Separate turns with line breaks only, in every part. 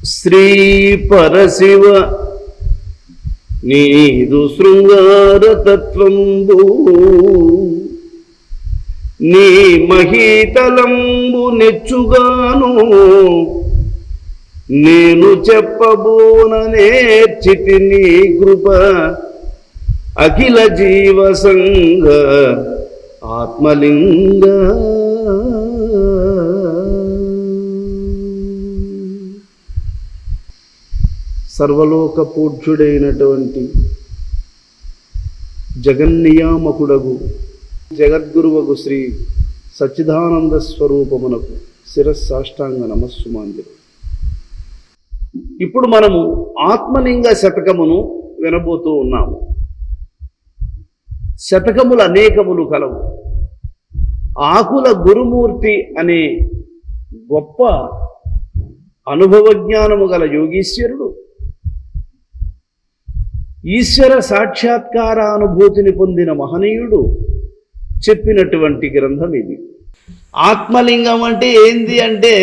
శ్రీ పరశివ నీదు శృంగార తత్వంబు నీ మహీతలంబు నెచ్చుగాను నేను చెప్పబోన నేర్చితి నీ కృప అఖిల జీవ సంగ ఆత్మలింగ. సర్వలోక పూజ్యుడైనటువంటి జగన్నియామకుడగు జగద్గురువగు శ్రీ సచ్చిదానంద స్వరూపమునకు శిరస్సాష్టాంగ నమస్సుమాంజలి. ఇప్పుడు మనము ఆత్మలింగ శతకమును వినబోతూ ఉన్నాము. శతకములు అనేకములు కలవు. ఆకుల గురుమూర్తి అనే గొప్ప అనుభవజ్ఞానము గల యోగీశ్వరుడు ఈశ్వర సాక్షాత్కారానుభూతిని పొందిన మహనీయుడు చెప్పినటువంటి గ్రంథం ఇది. ఆత్మలింగం అంటే ఏంది అంటే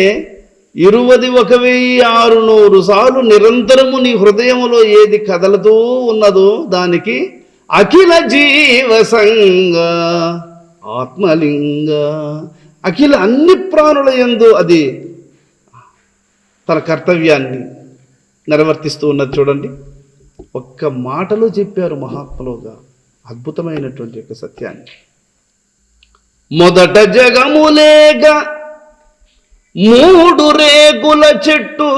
21,600 సార్లు నిరంతరము నీ హృదయములో ఏది కదలుతూ ఉన్నదో దానికి అఖిల జీవ సంగ ఆత్మలింగ. అఖిల అన్ని ప్రాణుల యందు అది తన కర్తవ్యాన్ని నిర్వర్తిస్తూ ఉన్నది. చూడండి, ఒక్క మాటలో చెప్పారు మహాత్ములుగా అద్భుతమైనటువంటి యొక్క సత్యాన్ని. మొదట జగములేగ 3 రేకుల చెట్టు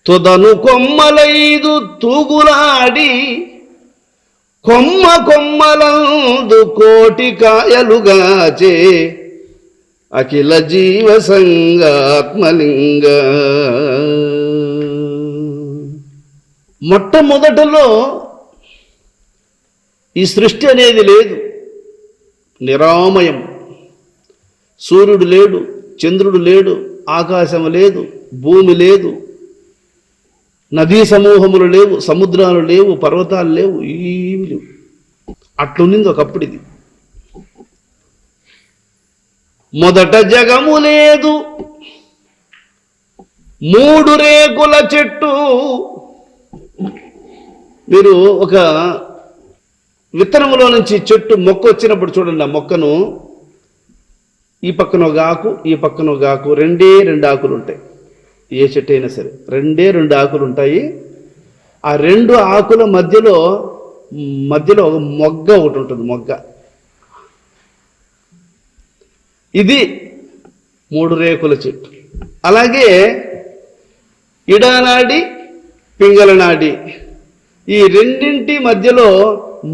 తుదను కొమ్మలైదు తూగులాడి కొమ్మలందు కోటి కాయలుగాచే అఖిల జీవ సంగాత్మలింగ. మొట్టమొదటలో ఈ సృష్టి అనేది లేదు, నిరామయం. సూర్యుడు లేడు, చంద్రుడు లేడు, ఆకాశము లేదు, భూమి లేదు, నదీ సమూహములు లేవు, సముద్రాలు లేవు, పర్వతాలు లేవు, ఏమి లేవు. అట్లుంది ఒకప్పుడు ఇది. మొదట జగము లేదు 3 రేకుల చెట్టు. మీరు ఒక విత్తనములో నుంచి చెట్టు మొక్క వచ్చినప్పుడు చూడండి, ఆ మొక్కను ఈ పక్కన ఒక ఆకు, ఈ పక్కన ఒక ఆకు, 2 ఆకులు ఉంటాయి. ఏ చెట్టు అయినా సరే 2 ఆకులు ఉంటాయి. ఆ 2 ఆకుల మధ్యలో ఒక మొగ్గ ఒకటి ఉంటుంది, మొగ్గ. ఇది 3 రేకుల చెట్టు. అలాగే ఇడానాడి పింగళనాడి, ఈ రెండింటి మధ్యలో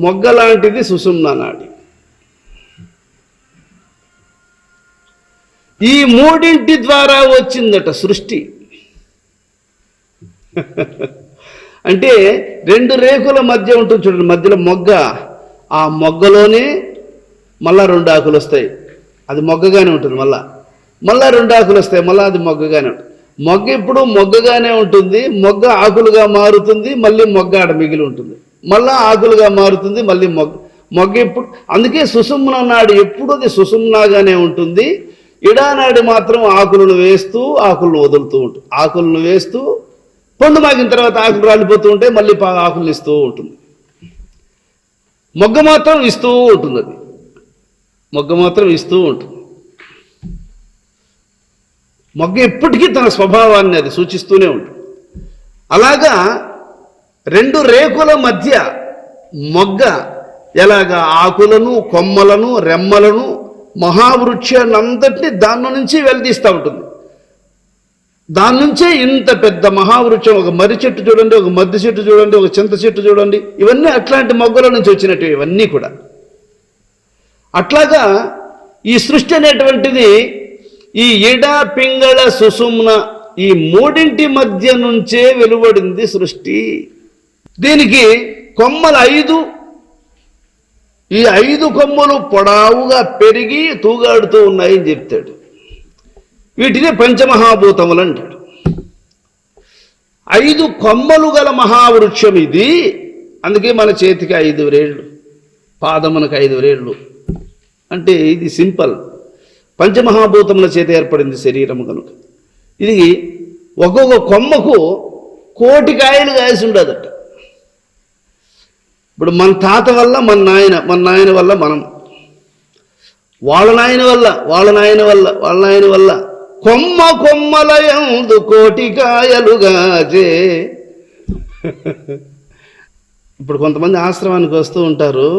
మొగ్గ లాంటిది సుషుమ్నా నాడి. ఈ 3 ద్వారా వచ్చిందట సృష్టి. అంటే 2 రేకుల మధ్య ఉంటుంది చూడండి, మధ్యలో మొగ్గ. ఆ మొగ్గలోనే మళ్ళా 2 ఆకులు వస్తాయి, అది మొగ్గగానే ఉంటుంది. మళ్ళా 2 ఆకులు వస్తాయి, మళ్ళీ అది మొగ్గగానే ఉంటుంది. మొగ్గ ఇప్పుడు మొగ్గగానే ఉంటుంది, మొగ్గ ఆకులుగా మారుతుంది, మళ్ళీ మొగ్గ ఆడ మిగిలి ఉంటుంది, మళ్ళా ఆకులుగా మారుతుంది, మళ్ళీ మొగ్గ ఇప్పుడు. అందుకే సుషుమ్నా నాడి ఎప్పుడు అది సుషుమ్నాగానే ఉంటుంది. ఇడానాడి మాత్రం ఆకులను వేస్తూ ఆకులను వదులుతూ ఉంటుంది. ఆకులను వేస్తూ పండు మాగిన తర్వాత ఆకులు రాలిపోతూ ఉంటాయి, మళ్ళీ ఆకులు ఇస్తూ ఉంటుంది. మొగ్గ మాత్రం ఇస్తూ ఉంటుంది, అది మొగ్గ మాత్రం ఇస్తూ ఉంటుంది. మొగ్గ ఎప్పటికీ తన స్వభావాన్ని అది సూచిస్తూనే ఉంటుంది. అలాగా 2 రేకుల మధ్య మొగ్గ ఎలాగా ఆకులను, కొమ్మలను, రెమ్మలను, మహావృక్షాన్నంతటినీ దాని నుంచి వెలితీస్తూ ఉంటుంది. దాని నుంచే ఇంత పెద్ద మహావృక్షం, ఒక మర్రి చెట్టు చూడండి, ఒక మద్ది చెట్టు చూడండి, ఒక చింత చెట్టు చూడండి, ఇవన్నీ అట్లాంటి మొగ్గల నుంచి వచ్చినట్టు ఇవన్నీ కూడా. అట్లాగా ఈ సృష్టి అనేటువంటిది ఈ ఇడ పింగళ సుషుమ్న ఈ 3 మధ్య నుంచే వెలువడింది సృష్టి. దీనికి కొమ్మలు 5, ఈ 5 కొమ్మలు పొడవుగా పెరిగి తూగాడుతూ ఉన్నాయని చెప్తాడు. వీటిని పంచమహాభూతములు అంటాడు. 5 కొమ్మలు గల మహావృక్షం ఇది. అందుకే మన చేతికి 5 వ్రేళ్ళు, పాదమునకు 5 వ్రేళ్ళు. అంటే ఇది సింపుల్. పంచమహాభూతముల చేత ఏర్పడింది శరీరము కనుక. ఇది ఒక్కొక్క కొమ్మకు 1,000,000 కాయలు కాసి ఉండదట. ఇప్పుడు మన తాత వల్ల మన నాయన వల్ల మనం, వాళ్ళ నాయన వల్ల కొమ్మల యందు 1,000,000 కాయలు గాచే. ఇప్పుడు కొంతమంది ఆశ్రమానికి వస్తూ ఉంటారు,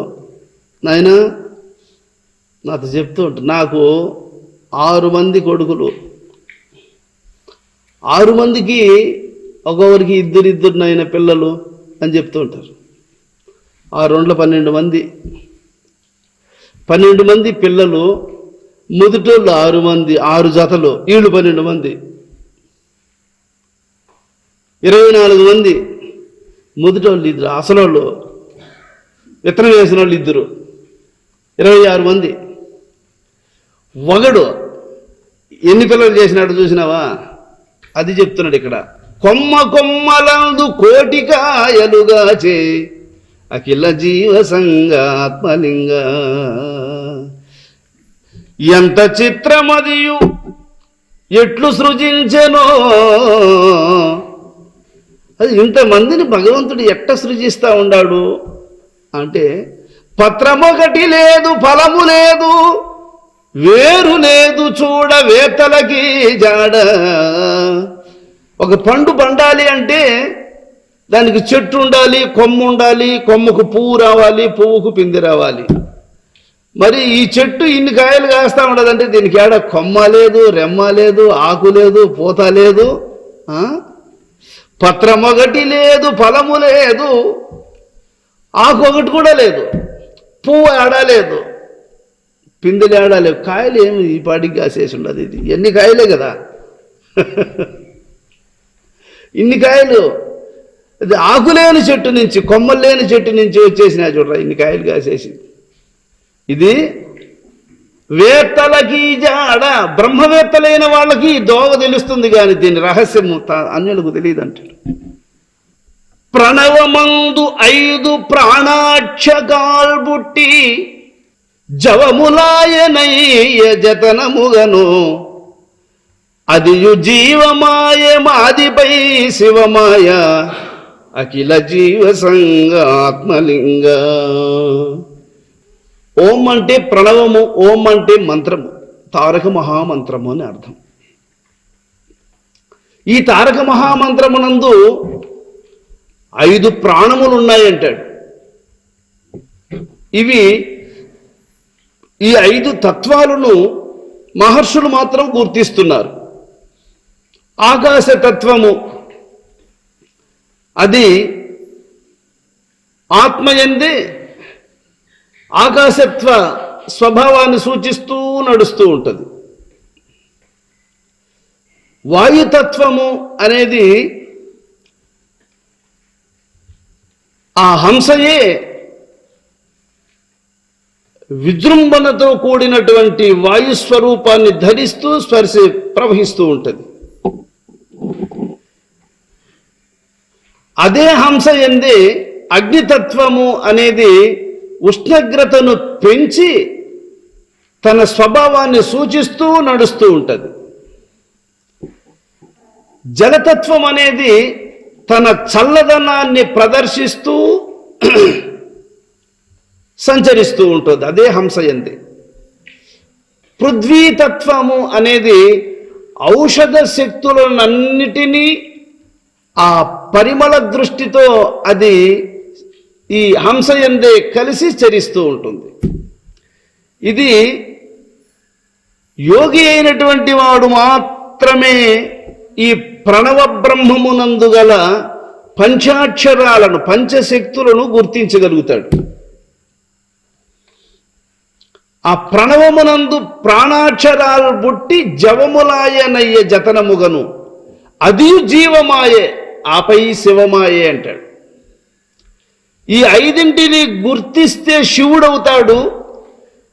నాయన నాతో చెప్తూ ఉంటారు, నాకు 6 మంది కొడుకులు, 6 మందికి ఒక్కొక్కరికి ఇద్దరు నాయన పిల్లలు అని చెప్తూ ఉంటారు. 6 12 మంది, 12 మంది పిల్లలు, మొదటోళ్ళు 6 మంది, 6 జతలు, వీళ్ళు 12 మంది, 24 మంది. మొదటోళ్ళు 2, అసలోళ్ళు విత్తనం వేసిన వాళ్ళు 2, 26 మంది. ఒకడు ఎన్ని పిల్లలు చేసినాడు చూసినావా? అది చెప్తున్నాడు ఇక్కడ. కొమ్మలందు 1,000,000 కాయలు గాచే అఖిల జీవ సంగాత్మలింగ. ఎంత చిత్రమదియు ఎట్లు సృజించెనో. అది ఇంతమందిని భగవంతుడు ఎట్ట సృజిస్తా ఉన్నాడు అంటే, పత్రమొకటి లేదు, ఫలము లేదు, వేరు లేదు, చూడ వేతలకి జాడ. ఒక పండు పండాలి అంటే దానికి చెట్టు ఉండాలి, కొమ్ము ఉండాలి, కొమ్మకు పువ్వు రావాలి, పువ్వుకు పిండి రావాలి. మరి ఈ చెట్టు ఇన్ని కాయలు కాస్తా ఉండదంటే దీనికి ఏడ కొమ్మ లేదు, రెమ్మ లేదు, ఆకు లేదు, పూత లేదు, పత్రం ఒకటి లేదు, ఫలము లేదు, ఆకు ఒకటి కూడా లేదు, పువ్వు ఏడలేదు, పిందెలు ఏడలేవు, కాయలు ఏమి ఈ పాటికి కాసేసి ఉండదు. ఇది ఎన్ని కాయలే కదా, ఇన్ని కాయలు. అది ఆకులేని చెట్టు నుంచి, కొమ్మలు లేని చెట్టు నుంచి వచ్చేసినా చూడరా ఇన్ని కాయలు కాసేసి. ఇది వేత్తలకి జాడ, బ్రహ్మవేత్తలైన వాళ్ళకి దోవ తెలుస్తుంది, కానీ దీని రహస్యము అన్యులకు తెలియదు అంటాడు. ప్రణవమందు 5 ప్రాణాక్షకాల్బుట్టి జవములాయనయ్య జతనముగను. అదియు జీవమాయ మాదిపై శివమాయ అఖిల జీవ సంగాత్మలింగ. ఓం అంటే ప్రణవము, ఓం అంటే మంత్రము, తారక మహామంత్రము అని అర్థం. ఈ తారక మహామంత్రమునందు 5 ప్రాణములు ఉన్నాయంటాడు. ఈ 5 తత్వాలను మహర్షులు మాత్రం గుర్తిస్తున్నారు. ఆకాశతత్వము అది ఆత్మయందే ఆకాశత్వ స్వభావాన్ని సూచిస్తూ నడుస్తూ ఉంటుంది. వాయుతత్వము అనేది ఆ హంసయే విజృంభణతో కూడినటువంటి వాయుస్వరూపాన్ని ధరిస్తూ ప్రవహిస్తూ ఉంటుంది. అదే హంస ఎందే అగ్నితత్వము అనేది ఉష్ణోగ్రతను పెంచి తన స్వభావాన్ని సూచిస్తూ నడుస్తూ ఉంటుంది. జలతత్వం అనేది తన చల్లదనాన్ని ప్రదర్శిస్తూ సంచరిస్తూ ఉంటుంది, అదే హంస ఎందే. పృథ్వీతత్వము అనేది ఔషధ శక్తులన్నిటినీ ఆ పరిమళ దృష్టితో అది ఈ హంస ఎందే కలిసి చరిస్తూ ఉంటుంది. ఇది యోగి అయినటువంటి వాడు మాత్రమే ఈ ప్రణవ బ్రహ్మమునందు గల పంచాక్షరాలను, పంచశక్తులను గుర్తించగలుగుతాడు. ఆ ప్రణవమునందు ప్రాణాక్షరాలు బుట్టి జవములాయనయ్య జతనముగను, అది జీవమాయే, ఆపై శివమాయే అంటాడు. ఈ 5ంటిని గుర్తిస్తే శివుడవుతాడు,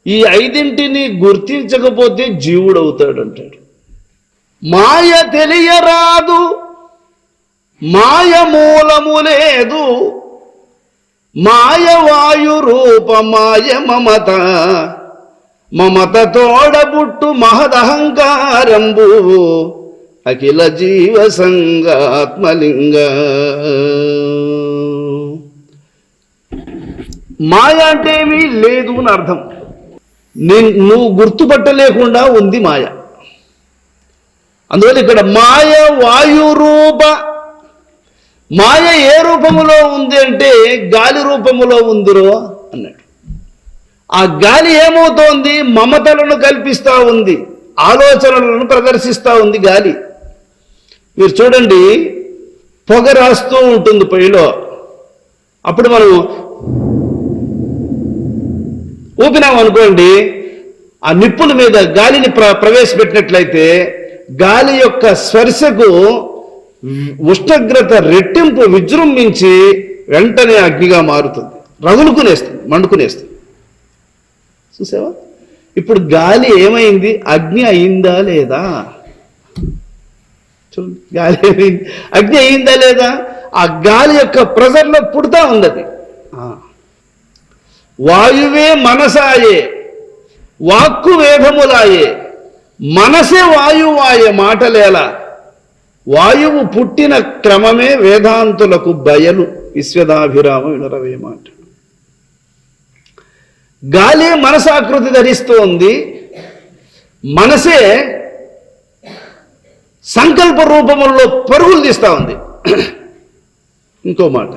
ఈ 5ంటిని గుర్తించకపోతే జీవుడవుతాడు అంటాడు. మాయ తెలియరాదు, మాయ మూలము లేదు, మాయ వాయు రూప మాయ మమత, మమత తోడబుట్టు మహదహంకారంబు అఖిల జీవ సంగాత్మలింగ. మాయ అంటే ఏమీ లేదు అని అర్థం. నువ్వు గుర్తుపట్టలేకుండా ఉంది మాయ. అందువల్ల ఇక్కడ మాయ వాయురూప. మాయ ఏ రూపములో ఉంది అంటే గాలి రూపములో ఉందిరో అన్నాడు. ఆ గాలి ఏమవుతోంది? మమతలను కల్పిస్తూ ఉంది, ఆలోచనలను ప్రదర్శిస్తూ ఉంది గాలి. మీరు చూడండి, పొగ రాస్తూ ఉంటుంది పొయ్యిలో. అప్పుడు మనం ఊపినాం అనుకోండి, ఆ నిప్పుల మీద గాలిని ప్రవేశపెట్టినట్లయితే గాలి యొక్క స్పర్శకు ఉష్ణోగ్రత రెట్టింపు విజృంభించి వెంటనే అగ్నిగా మారుతుంది, రగులుకునేస్తుంది, మండుకునేస్తుంది. చూసావా? ఇప్పుడు గాలి ఏమైంది? అగ్ని అయిందా లేదా? చూడండి, గాలి ఏమైంది? అగ్ని అయిందా లేదా? ఆ గాలి యొక్క ప్రెజర్లో పుడతా ఉంది అది. వాయువే మనసాయే, వాక్కు వేదములాయే, మనసే వాయువాయే, మాటలేలా. వాయువు పుట్టిన క్రమమే వేదాంతులకు బయలు. విశ్వదాభిరామ వినరవే మాట. గాలి మనసాకృతి ధరిస్తోంది, మనసే సంకల్ప రూపములలో పరుగులు తీస్తూ ఉంది. ఇంకో మాట,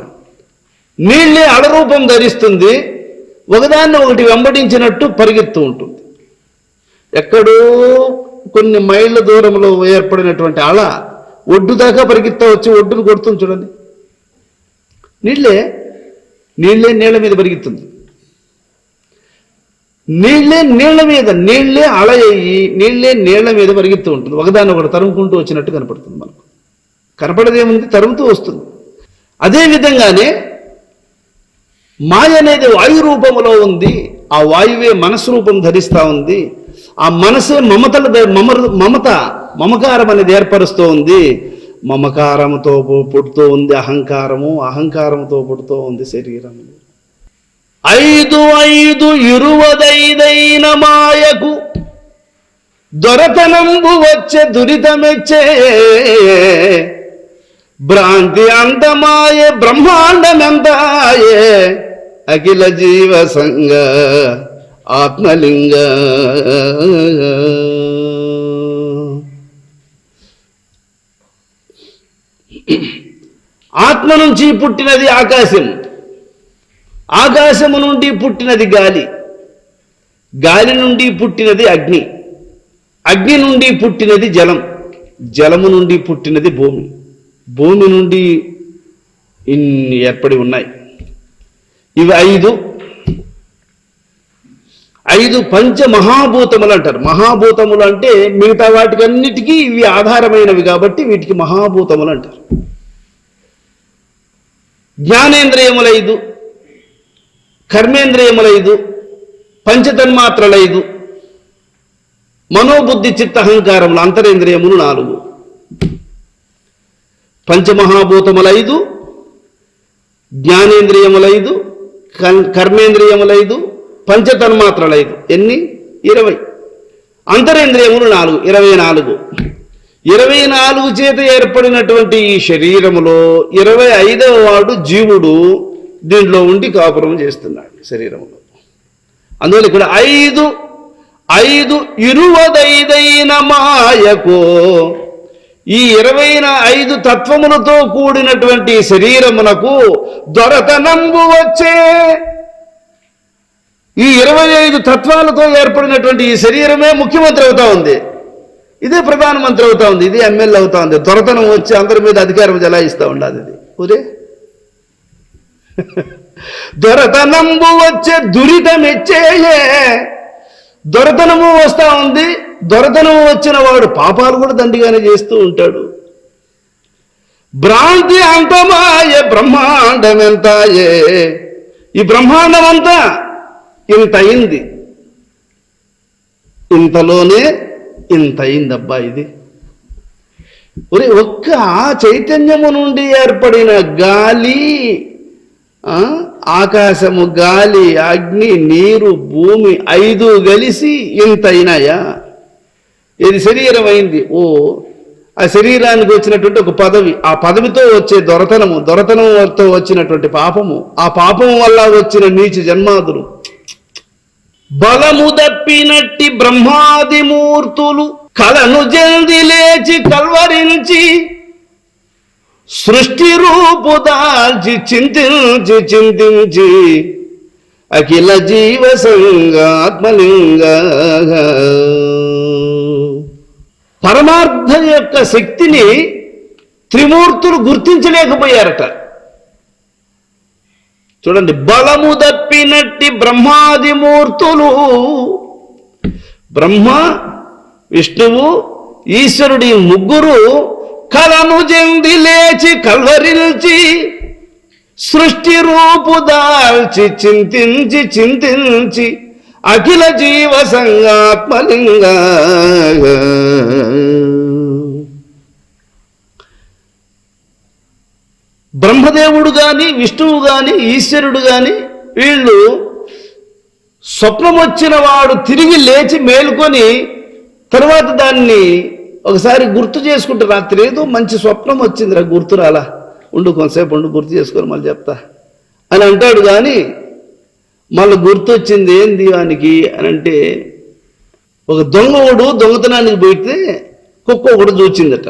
నీళ్ళే అడరూపం ధరిస్తుంది, ఒకదాన్ని ఒకటి వెంబడించినట్టు పరిగెత్తూ ఉంటుంది. ఎక్కడో కొన్ని మైళ్ళ దూరంలో ఏర్పడినటువంటి అల ఒడ్డు దాకా పరిగెత్తా వచ్చి ఒడ్డును కొడుతుంది. చూడండి, నీళ్ళే నీళ్ళ మీద పరిగెత్తుంది. నీళ్ళే అలయ్యి నీళ్ళ మీద పరిగెత్తూ ఉంటుంది. ఒకదాన్ని ఒకటి తరుముకుంటూ వచ్చినట్టు కనపడుతుంది. మనకు కనపడదేముంది, తరుముతూ వస్తుంది. అదేవిధంగానే మాయ అనేది వాయు రూపములో ఉంది. ఆ వాయువే మనసు రూపం ధరిస్తూ ఉంది. ఆ మనసే మమకారం అనేది ఏర్పరుస్తూ ఉంది. మమకారముతో పుడుతూ ఉంది అహంకారము, అహంకారంతో పుడుతూ ఉంది శరీరం. 5 మాయకు దొరతనంబు వచ్చే దురితమెచ్చే, భ్రాంతి అంతమాయే బ్రహ్మాండమెంతాయే, అఖిల జీవ సంగ ఆత్మలింగ. ఆత్మ నుంచి పుట్టినది ఆకాశం, ఆకాశము నుండి పుట్టినది గాలి, గాలి నుండి పుట్టినది అగ్ని, అగ్ని నుండి పుట్టినది జలం, జలము నుండి పుట్టినది భూమి, భూమి నుండి ఇన్ని ఏర్పడి ఉన్నాయి. ఇవి 5 పంచమహాభూతములు అంటారు. మహాభూతములు అంటే మిగతా వాటికన్నిటికీ ఇవి ఆధారమైనవి కాబట్టి వీటికి మహాభూతములు అంటారు. జ్ఞానేంద్రియములు 5, కర్మేంద్రియములు 5, పంచతన్మాత్రలు 5, మనోబుద్ధి చిత్తహంకారములు అంతరేంద్రియములు 4. పంచమహాభూతములు 5, జ్ఞానేంద్రియములు 5, కర్మేంద్రియములు 5, పంచతన్మాత్రలు 5. ఎన్ని? 20. అంతరేంద్రియములు 4, 24. 24 చేత ఏర్పడినటువంటి ఈ శరీరములో 25వ వాడు జీవుడు దీంట్లో ఉండి కాపురం చేస్తున్నాడు శరీరంలో. అందువల్ల ఇక్కడ 5 20 మాయకు, ఈ 25 తత్వములతో కూడినటువంటి శరీరమునకు దొరతనంబు వచ్చే. ఈ 25 తత్వాలతో ఏర్పడినటువంటి ఈ శరీరమే ముఖ్యమంత్రి అవుతా ఉంది, ఇదే ప్రధానమంత్రి అవుతా ఉంది, ఇది ఎమ్మెల్యే అవుతా ఉంది. దొరతనం వచ్చి అందరి మీద అధికారం జలాయిస్తూ ఉండాలి. ఇది ఒరే దొరతనంబు వచ్చే దురితమెచ్చేయే. దొరతనము వస్తూ ఉంది. దొరతనము వచ్చిన వాడు పాపాలు కూడా దండిగానే చేస్తూ ఉంటాడు. భ్రాంతి అంతమాయే బ్రహ్మాండమెంతాయే. ఈ బ్రహ్మాండం అంతా ఇంత అయింది, ఇంతలోనే ఇంత అయిందబ్బా ఇది. ఒక్క చైతన్యము నుండి ఏర్పడిన గాలి, ఆకాశము, గాలి, అగ్ని, నీరు, భూమి 5 కలిసి ఇంత అయినాయా? ఇది శరీరం అయింది. ఆ శరీరానికి వచ్చినటువంటి ఒక పదవి, ఆ పదవితో వచ్చే దొరతనంతో వచ్చినటువంటి పాపము, ఆ పాపం వల్ల వచ్చిన నీచ జన్మాదులు, బలము దప్పినట్టి బ్రహ్మాది మూర్తులు కలను జల్ది లేచి కల్వరించి సృష్టి రూపు దాల్చి చింతించి అఖిల జీవ సంగాత్మలింగ పరమార్థం యొక్క శక్తిని త్రిమూర్తులు గుర్తించలేకపోయారట. చూడండి, బలము దప్పినట్టి బ్రహ్మాది మూర్తులు, బ్రహ్మ విష్ణువు ఈశ్వరుడి ముగ్గురు కలను చెంది లేచి కల్వరిల్చి సృష్టి రూపు దాల్చి చింతించి అఖిల జీవ సంగాత్మలింగ బ్రహ్మదేవుడు గాని విష్ణువు గాని ఈశ్వరుడు గాని వీళ్ళు స్వప్నం వచ్చిన వాడు తిరిగి లేచి మేలుకొని తర్వాత దాన్ని ఒకసారి గుర్తు చేసుకుంటే, రాత్రి ఏదో మంచి స్వప్నం వచ్చిందిరా, గుర్తు రాలా, కొంతసేపు గుర్తు చేసుకొని మళ్ళీ చెప్తా అని అంటాడు. కానీ మళ్ళీ గుర్తు వచ్చింది ఏంది వానికి అని అంటే, ఒక దొంగోడు దొంగతనానికి పోయితే కుక్క ఒకటి చూచిందట.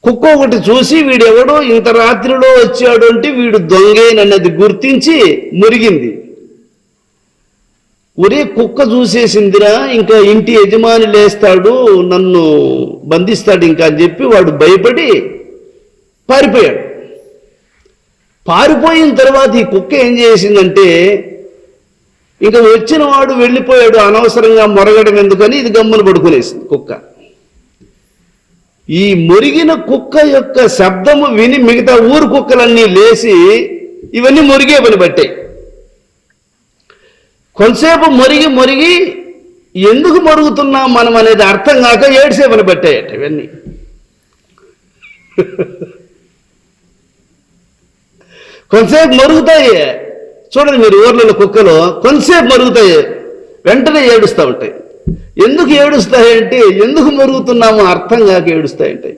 కుక్క ఒకటి చూసి వీడెవడో ఇంత రాత్రిలో వచ్చాడు అంటే వీడు దొంగేనన్నది గుర్తించి మురిగింది. ఒరే కుక్క చూసేసిందిరా, ఇంకా ఇంటి యజమాని లేస్తాడు, నన్ను బంధిస్తాడు ఇంకా అని చెప్పి వాడు భయపడి పారిపోయాడు. పారిపోయిన తర్వాత ఈ కుక్క ఏం చేసిందంటే, ఇంకా వచ్చిన వాడు వెళ్ళిపోయాడు, అనవసరంగా మొరగడం ఎందుకని ఇది గమ్మున పడుకునేసింది కుక్క. ఈ మురిగిన కుక్క యొక్క శబ్దము విని మిగతా ఊరు కుక్కలన్నీ లేచి ఇవన్నీ మురిగే పని పట్టాయి. కొంతసేపు మురిగి ఎందుకు మరుగుతున్నాం మనం అనేది అర్థం కాక ఏడ్సే పని పట్టాయట ఇవన్నీ. కొంతసేపు మరుగుతాయి, చూడండి మీరు ఊర్లలో కుక్కలు కొంతసేపు మరుగుతాయి, వెంటనే ఏడుస్తూ ఉంటాయి. ఎందుకు ఏడుస్తాయంటే ఎందుకు మరుగుతున్నామో అర్థం కాక ఏడుస్తాయంటాయి.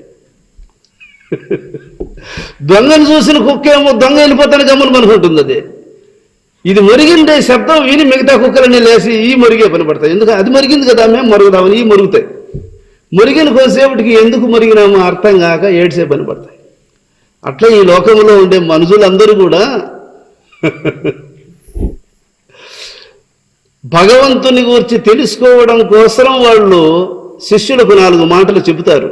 దొంగను చూసిన కుక్క ఏమో దొంగ వెళ్ళిపోతాను గమ్మున అనుకుంటుంది. అది ఇది మురిగిందే శబ్దం విని మిగతా కుక్కలన్నీ లేసి ఈ మురిగే పని పడతాయి. ఎందుకు అది మురిగింది కదా, మేము మరుగుదామని ఈ మురుగుతాయి. మురిగిన కొంతసేపటికి ఎందుకు మురిగినామో అర్థం కాక ఏడ్సే పని పడతాయి. అట్లా ఈ లోకంలో ఉండే మనుషులందరూ కూడా భగవంతుని గురించి తెలుసుకోవడం కోసం వాళ్ళు శిష్యులకు 4 మాటలు చెబుతారు.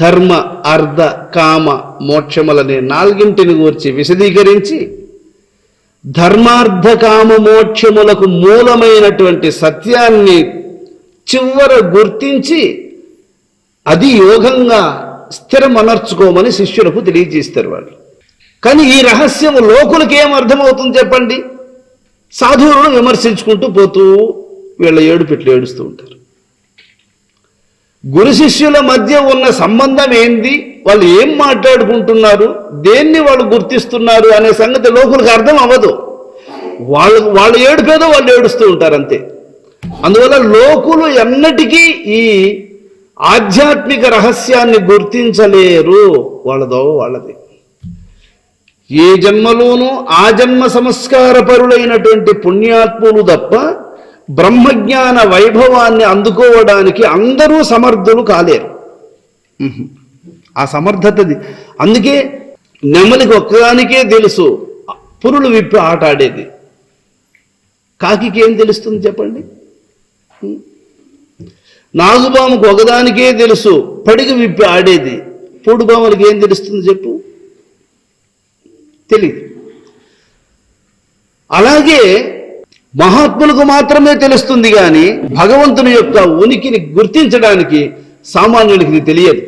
ధర్మ అర్థ కామ మోక్షములనే 4 గురించి విశదీకరించి ధర్మార్థ కామ మోక్షములకు మూలమైనటువంటి సత్యాన్ని చివర గుర్తించి అది యోగంగా స్థిరమనర్చుకోమని శిష్యులకు తెలియజేస్తారు వాళ్ళు. కానీ ఈ రహస్యం లోకులకి ఏం అర్థమవుతుంది చెప్పండి? సాధువులను విమర్శించుకుంటూ పోతూ వీళ్ళ ఏడుపెట్లు ఏడుస్తూ ఉంటారు. గురు శిష్యుల మధ్య ఉన్న సంబంధం ఏంది, వాళ్ళు ఏం మాట్లాడుకుంటున్నారు, దేన్ని వాళ్ళు గుర్తిస్తున్నారు అనే సంగతి లోకులకు అర్థం అవ్వదు. వాళ్ళు ఏడుపేదో వాళ్ళు ఏడుస్తూ ఉంటారు అంతే. అందువల్ల లోకులు ఎన్నటికీ ఈ ఆధ్యాత్మిక రహస్యాన్ని గుర్తించలేరు. వాళ్ళది ఏ జన్మలోనూ ఆ జన్మ సంస్కార పరులైనటువంటి పుణ్యాత్ములు తప్ప బ్రహ్మజ్ఞాన వైభవాన్ని అందుకోవడానికి అందరూ సమర్థులు కాలేరు. ఆ సమర్థతది. అందుకే నెమలికి ఒక్కదానికే తెలుసు పురులు విప్పి ఆట ఆడేది, కాకికి ఏం తెలుస్తుంది చెప్పండి? నాగుబాముకు ఒకదానికే తెలుసు పడికి విప్పి ఆడేది, పూడుబాములకి ఏం తెలుస్తుంది చెప్పు? తెలియదు. అలాగే మహాత్ములకు మాత్రమే తెలుస్తుంది కానీ భగవంతుని యొక్క ఉనికిని గుర్తించడానికి సామాన్యుడికి ఇది తెలియదు.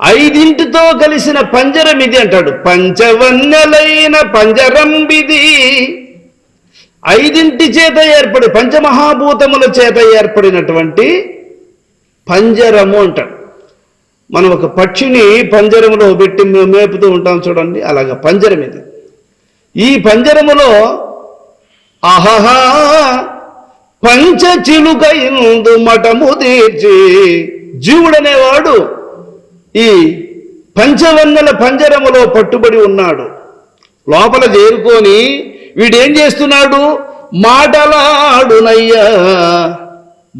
5 కలిసిన పంజరం ఇది అంటాడు. పంచవన్నెలైన పంజరం ఇది 5 చేత ఏర్పడి పంచమహాభూతముల చేత ఏర్పడినటువంటి పంజరము అంటాడు. మనం ఒక పక్షిని పంజరములో పెట్టి మేపుతూ ఉంటాం చూడండి, అలాగా పంజరం ఇది. ఈ పంజరములో ఆహాహా పంచ చిలుక ఇందు మఠము తీర్చి. జీవుడనేవాడు ఈ పంచవన్నెల పంజరములో పట్టుబడి ఉన్నాడు. లోపల చేరుకొని వీడేం చేస్తున్నాడు? మాటలాడునయ్యా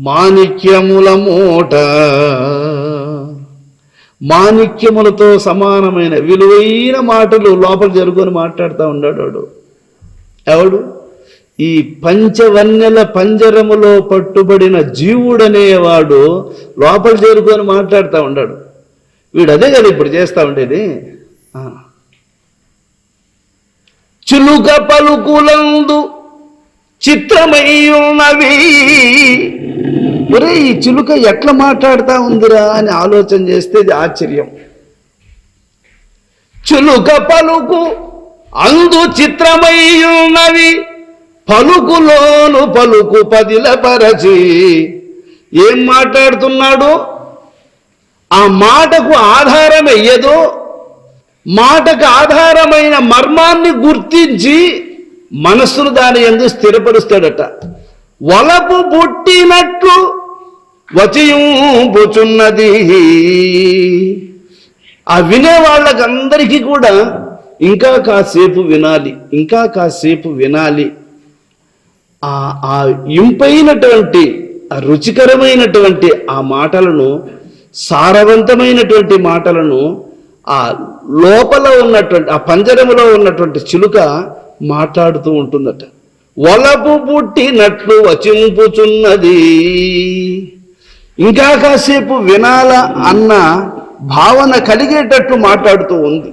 మాణిక్యముల మూట. మాణిక్యములతో సమానమైన విలువైన మాటలు లోపల జరుగుకొని మాట్లాడుతూ ఉన్నాడు వాడు. ఎవడు? ఈ పంచవన్నెల పంజరములో పట్టుబడిన జీవుడనేవాడు లోపల చేరుకొని మాట్లాడుతూ ఉన్నాడు. వీడు అదే కదా ఇప్పుడు చేస్తూ ఉండేది. చిలుక పలుకులందు చిత్రమయ్యున్నవి. ఒరే, ఈ చిలుక ఎట్లా మాట్లాడుతూ ఉందిరా అని ఆలోచన చేస్తే ఇది ఆశ్చర్యం. చిలుక పలుకు అందు చిత్రమయ్యున్నవి, పలుకులోను పలుకు పదిలపరచి. ఏం మాట్లాడుతున్నాడు? ఆ మాటకు ఆధారం అయ్యేదో, మాటకు ఆధారమైన మర్మాన్ని గుర్తించి మనస్సును దాని యందు స్థిరపరుస్తాడట. వలపు పుట్టినట్లు వచయింపుచున్నది. ఆ వినే వాళ్ళకందరికీ కూడా ఇంకా కాసేపు వినాలి, ఇంకా కాసేపు వినాలి. ఆ ఇంపైనటువంటి ఆ రుచికరమైనటువంటి ఆ మాటలను, సారవంతమైనటువంటి మాటలను ఆ లోపల ఉన్నటువంటి ఆ పంజరములో ఉన్నటువంటి చిలుక మాట్లాడుతూ ఉంటుందట. వలపు పుట్టినట్లు వచింపుచున్నది. ఇంకా కాసేపు వినాల అన్న భావన కలిగేటట్లు మాట్లాడుతూ ఉంది.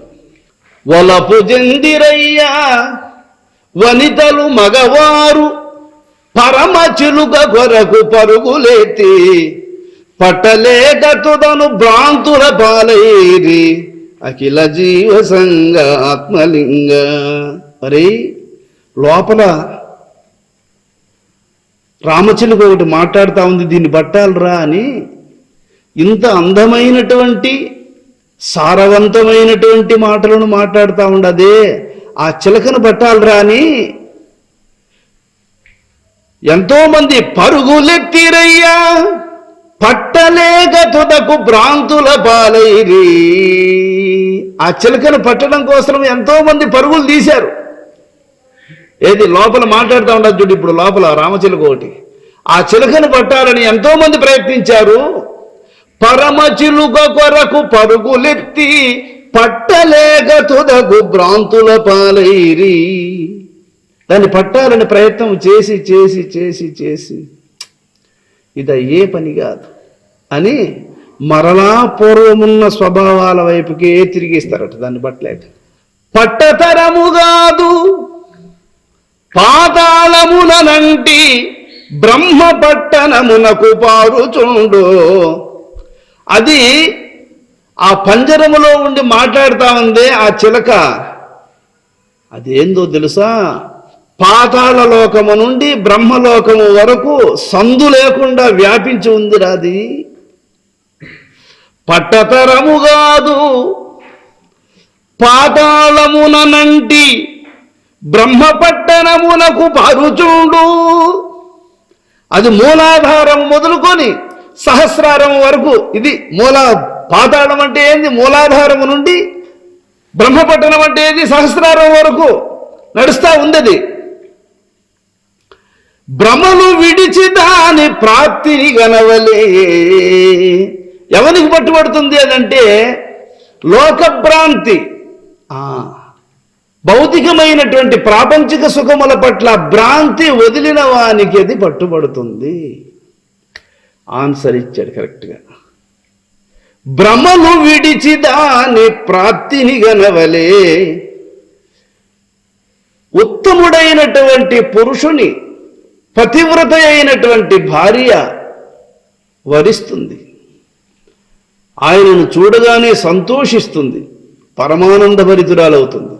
వలపు జందిరయ్యా వనితలు మగవారు పరమ చిలుక కొరకు పరుగులేతి, పట్టలేక తుదను భ్రాంతుల పాలైరి అఖిల జీవ సంగ ఆత్మలింగ. అరే, లోపల రామచిలుక ఒకటి మాట్లాడుతూ ఉంది, దీన్ని పట్టాలరా అని. ఇంత అందమైనటువంటి సారవంతమైనటువంటి మాటలను మాట్లాడుతూ ఉండదే, ఆ చిలకను పట్టాలరా అని ఎంతోమంది పరుగులెత్తిరయ్యా, పట్టలేక తుదకు భ్రాంతుల పాలైరి. ఆ చిలకను పట్టడం కోసం ఎంతో మంది పరుగులు తీశారు. ఏది లోపల మాట్లాడుతూ ఉండదు చూడు, ఇప్పుడు లోపల రామచిలుక ఒకటి. ఆ చిలుకను పట్టాలని ఎంతో మంది ప్రయత్నించారు. పరమ చిలుక కొరకు పరుగులెత్తి పట్టలేక తుదకు భ్రాంతుల పాలైరి. దాన్ని పట్టాలని ప్రయత్నం చేసి చేసి చేసి చేసి ఇది అయ్యే పని కాదు అని మరలా పూర్వమున్న స్వభావాల వైపుకే తిరిగిస్తారట. దాన్ని పట్టలేక పట్టతరము కాదు పాతాళమునంటి బ్రహ్మ పట్టణమునకు పారుచుండు. అది ఆ పంజరములో ఉండి మాట్లాడుతా ఉందే ఆ చిలక, అదేందో తెలుసా? పాతాళ లోకము నుండి బ్రహ్మలోకము వరకు సందు లేకుండా వ్యాపించి ఉందిరా అది. పట్టతరము కాదు పాతాళమునంటి బ్రహ్మ పట్టణమునకు పారుచుండు. అది మూలాధారం మొదలుకొని సహస్రారం వరకు. ఇది పాతాళం అంటే ఏంది? మూలాధారము నుండి బ్రహ్మపట్టణం అంటే ఏంది? సహస్రారం వరకు నడుస్తా ఉంది. భ్రమలు విడిచి దాని ప్రాప్తిని గనవలే. ఎవరికి పట్టుబడుతుంది అదంటే లోకభ్రాంతి, భౌతికమైనటువంటి ప్రాపంచిక సుఖముల పట్ల భ్రాంతి వదిలిన వానికి అది పట్టుబడుతుంది. ఆన్సర్ ఇచ్చాడు కరెక్ట్గా. భ్రమలు విడిచి దాని ప్రాప్తిని గనవలే. ఉత్తముడైనటువంటి పురుషుని పతివ్రత అయినటువంటి భార్య వరిస్తుంది, ఆయనను చూడగానే సంతోషిస్తుంది, పరమానంద భరితురాలవుతుంది.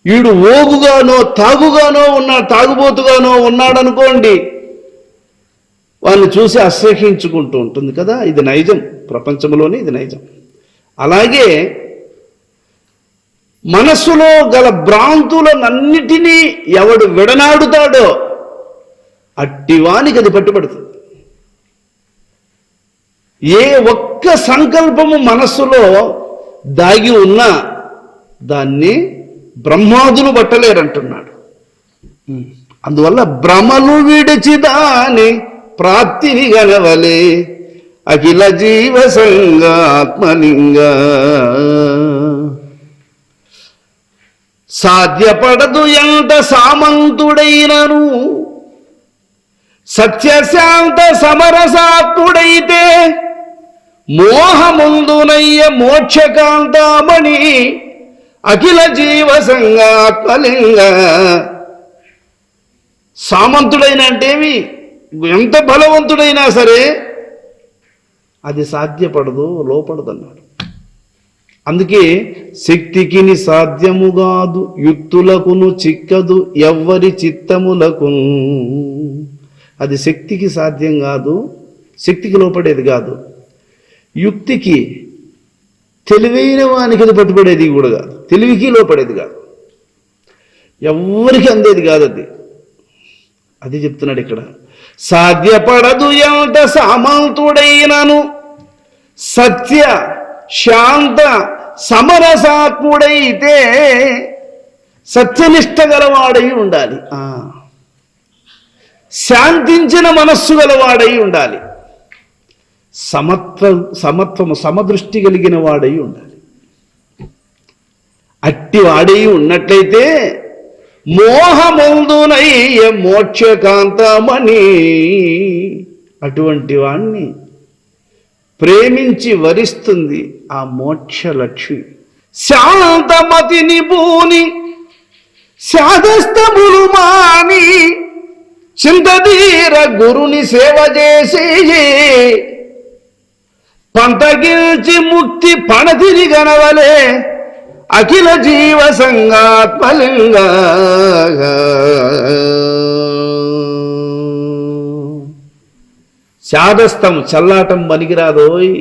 వీడు ఓగుగానో తాగుగానో తాగుబోతుగానో ఉన్నాడనుకోండి, వాడిని చూసి అసహ్యించుకుంటూ ఉంటుంది కదా. ఇది నైజం, ప్రపంచంలోనే ఇది నైజం. అలాగే మనస్సులో గల భ్రాంతులనన్నిటినీ ఎవడు విడనాడుతాడో అట్టివానికి అది పట్టుబడుతుంది. ఏ ఒక్క సంకల్పము మనస్సులో దాగి ఉన్నా దాన్ని బ్రహ్మాదులు పట్టలేరంటున్నాడు. అందువల్ల భ్రమలు విడిచిదాని ప్రాప్తిని గనవలే అఖిల జీవ సంగాత్మలింగ. సాధ్యపడదు ఎంత సామంతుడైనను సత్యశాంత సమరసాత్ముడైతే మోహముందునయ్య మోక్షకాంతామణి అఖిల జీవ సంగాత్మలింగ. సామంతుడైన అంటేమి ఎంత బలవంతుడైనా సరే అది సాధ్యపడదు, లోపడదు అన్నాడు. అందుకే శక్తికిని సాధ్యముగాదు యుక్తులకును చిక్కదు ఎవ్వరి చిత్తములకును. అది శక్తికి సాధ్యం కాదు, శక్తికి లోపడేది కాదు. యుక్తికి తెలివైన వానికి అది పట్టుబడేది కూడా కాదు, తెలివికి లోపడేది కాదు, ఎవ్వరికి అందేది కాదు. అది చెప్తున్నాడు ఇక్కడ. సాధ్యపడదు ఎంత సామంతుడైనను సత్య శాంత సమరసాత్ముడైతే సత్యనిష్ట గలవాడై ఉండాలి, శాంతించిన మనస్సు గలవాడై ఉండాలి, సమదృష్టి కలిగిన వాడై ఉండాలి. అట్టి వాడై ఉన్నట్లయితే మోహముందునయ్య మోక్షకాంతమణి అటువంటి వాణ్ణి ప్రేమించి వరిస్తుంది ఆ మోక్ష లక్ష్మి. శాంతమతిని పూని శాదస్తములు మాని చింతదీర గురుని సేవ చేసి పంతగిల్చి ముక్తి పణతిని గనవలే అఖిల జీవ సంగాత్మలింగ. శాదస్తం చల్లాటం పనికిరాదోయ్.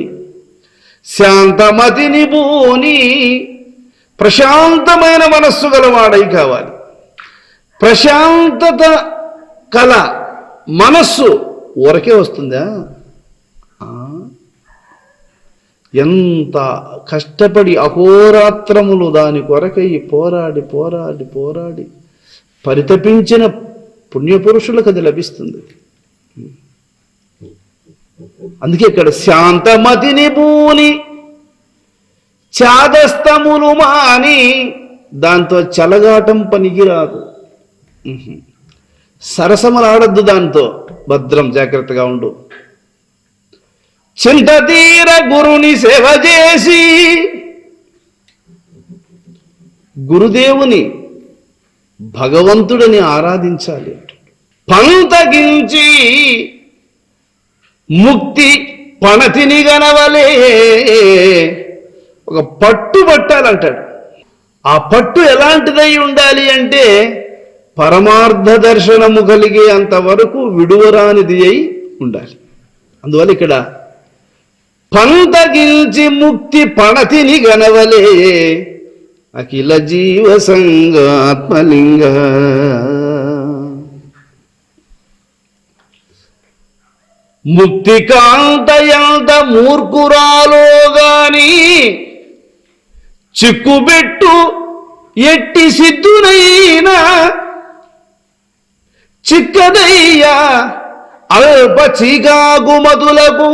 శాంతమతిని పూని ప్రశాంతమైన మనస్సు గలవాడై కావాలి. ప్రశాంతత కల మనస్సు ఊరకే వస్తుందా? ఎంత కష్టపడి అహోరాత్రములు దాని కొరకై పోరాడి పోరాడి పోరాడి పరితపించిన పుణ్యపురుషులకు అది లభిస్తుంది. అందుకే ఇక్కడ శాంతమతిని పూని చాదస్తములు మాని, దాంతో చలగాటం పనికిరాదు, సరసములాడద్దు, దాంతో భద్రం జాగ్రత్తగా ఉండు. చింతతీర గురుని సేవ చేసి, గురుదేవుని భగవంతుడిని ఆరాధించాలి. పంతగించి ముక్తి పణతిని గనవలే, ఒక పట్టు పట్టాలంటాడు. ఆ పట్టు ఎలాంటిదై ఉండాలి అంటే పరమార్థ దర్శనము కలిగే అంతవరకు విడువరానిది అయి ఉండాలి. అందువల్ల ఇక్కడ పంతగించి ముక్తి పణతిని గనవలే అఖిల జీవ సంగాత్మలింగ. ముక్తి కాంతయంత మూర్ఖురాలో గాని చిక్కుబెట్టు ఎట్టి సిద్ధునైనా చిక్కదయ్యా అల్ప చీకాగుమతులకు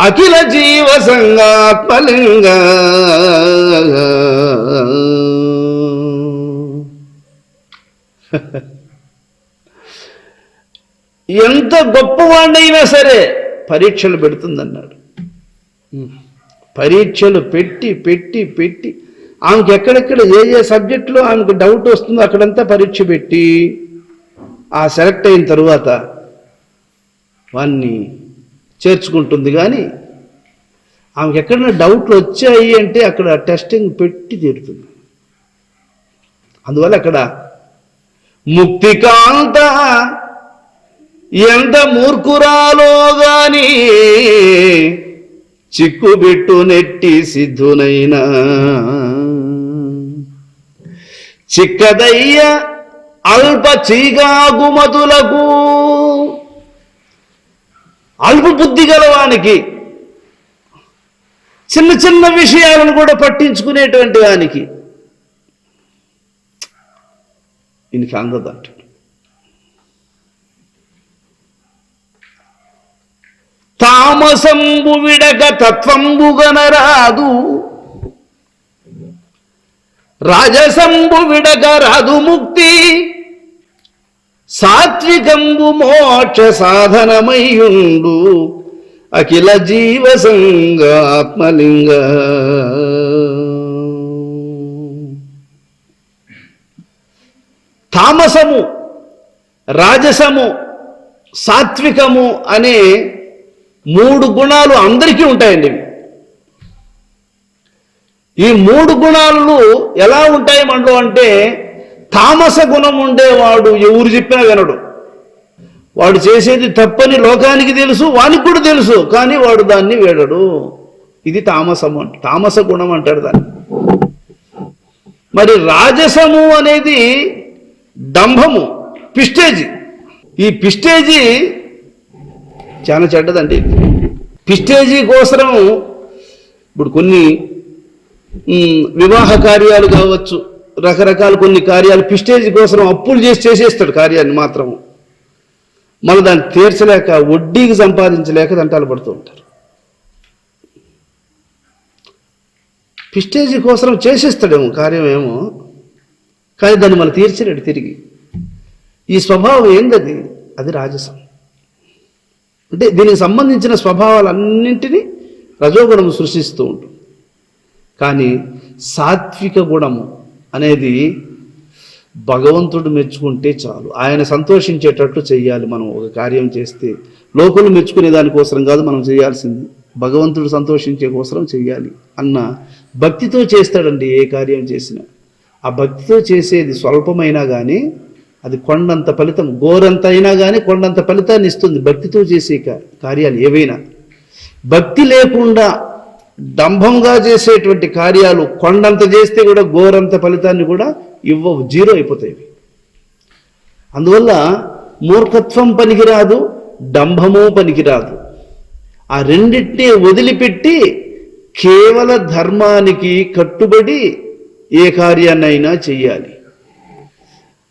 అఖిల జీవ సంగాత్మలింగ. ఎంత గొప్పవాడినైనా సరే పరీక్షలు పెడుతుందన్నాడు. పరీక్షలు పెట్టి పెట్టి పెట్టి ఆమెకు ఎక్కడెక్కడ ఏ సబ్జెక్టులో ఆమెకు డౌట్ వస్తుందో అక్కడంతా పరీక్ష పెట్టి ఆ సెలెక్ట్ అయిన తరువాత వాన్ని చేర్చుకుంటుంది. కానీ ఆమెకు ఎక్కడైనా డౌట్లు వచ్చాయి అంటే అక్కడ టెస్టింగ్ పెట్టి తీరుతుంది. అందువల్ల అక్కడ ముక్తికాంత ఎంత మూర్ఖురాలో గాని చిక్కుబెట్టు నెట్టి సిద్ధునైనా చిక్కదయ్య అల్ప చీగాగుమతులకు అల్ప బుద్ధి గలవానికి, చిన్న చిన్న విషయాలను కూడా పట్టించుకునేటువంటి వానికి ఈయనకి అందదంటాడు. తామసంబు విడక తత్వంబుగనరాదు, రాజసంబు విడక రాదు ముక్తి, సాత్వికంబు మోక్ష సాధనమయ్యుండు అఖిల జీవ సంగాత్మలింగ. తామసము, రాజసము, సాత్వికము అనే 3 గుణాలు అందరికీ ఉంటాయండి. ఈ 3 గుణాలు ఎలా ఉంటాయి మనలో అంటే, తామస గుణం ఉండేవాడు ఎవరు చెప్పినా వినడు. వాడు చేసేది తప్పని లోకానికి తెలుసు, వానికి కూడా తెలుసు, కానీ వాడు దాన్ని వీడడు. ఇది తామసము అంటే, తామస గుణం అంటాడు దాన్ని. మరి రాజసము అనేది డంభము, పిస్టేజీ. ఈ పిస్టేజీ చాలా చెడ్డదండి. పిస్టేజీ కోసం ఇప్పుడు కొన్ని వివాహ కార్యాలు కావచ్చు, రకరకాల కొన్ని కార్యాలు పిస్టేజీ కోసం అప్పులు చేసేస్తాడు కార్యాన్ని మాత్రము. మళ్ళీ దాన్ని తీర్చలేక, వడ్డీకి సంపాదించలేక దంటాలు పడుతూ ఉంటారు. పిస్టేజీ కోసం చేసేస్తాడేమో కార్యం ఏమో, కానీ దాన్ని మళ్ళీ తీర్చలేడు తిరిగి. ఈ స్వభావం ఏందది? అది రాజసం. అంటే దీనికి సంబంధించిన స్వభావాలన్నింటినీ రజోగుణము సృష్టిస్తూ ఉంటుంది. కానీ సాత్విక గుణము అనేది భగవంతుడు మెచ్చుకుంటే చాలు, ఆయన సంతోషించేటట్లు చెయ్యాలి. మనం ఒక కార్యం చేస్తే లోకులు మెచ్చుకునే దానికోసం కాదు మనం చేయాల్సింది, భగవంతుడు సంతోషించే కోసం చెయ్యాలి అన్న భక్తితో చేస్తాడండి ఏ కార్యం చేసినా. ఆ భక్తితో చేసేది స్వల్పమైనా కానీ అది కొండంత ఫలితం, గోరంత అయినా కానీ కొండంత ఫలితాన్ని ఇస్తుంది భక్తితో చేసే కార్యాలు ఏవైనా. భక్తి లేకుండా డంభంగా చేసేటువంటి కార్యాలు కొండంత చేస్తే కూడా గోరంత ఫలితాన్ని కూడా ఇవ్వవు, జీరో అయిపోతాయి. అందువల్ల మూర్ఖత్వం పనికిరాదు, డంభము పనికిరాదు. ఆ రెండింటినీ వదిలిపెట్టి కేవల ధర్మానికి కట్టుబడి ఏ కార్యాన్నైనా చెయ్యాలి.